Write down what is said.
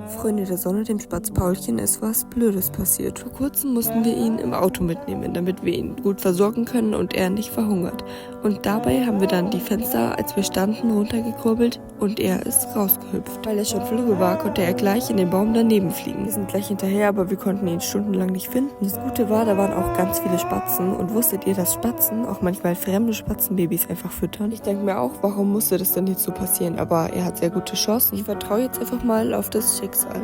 Freunde der Sonne, dem Spatz Paulchen, ist was Blödes passiert. Vor kurzem mussten wir ihn im Auto mitnehmen, damit wir ihn gut versorgen können und er nicht verhungert. Und dabei haben wir dann die Fenster, als wir standen, runtergekurbelt und er ist rausgehüpft. Weil er schon flügge war, konnte er gleich in den Baum daneben fliegen. Wir sind gleich hinterher, aber wir konnten ihn stundenlang nicht finden. Das Gute war, da waren auch ganz viele Spatzen. Und wusstet ihr, dass Spatzen auch manchmal fremde Spatzenbabys einfach füttern? Ich denke mir auch, warum musste das denn jetzt so passieren? Aber er hat sehr gute Chancen. Ich vertraue jetzt einfach mal auf das Schicksal.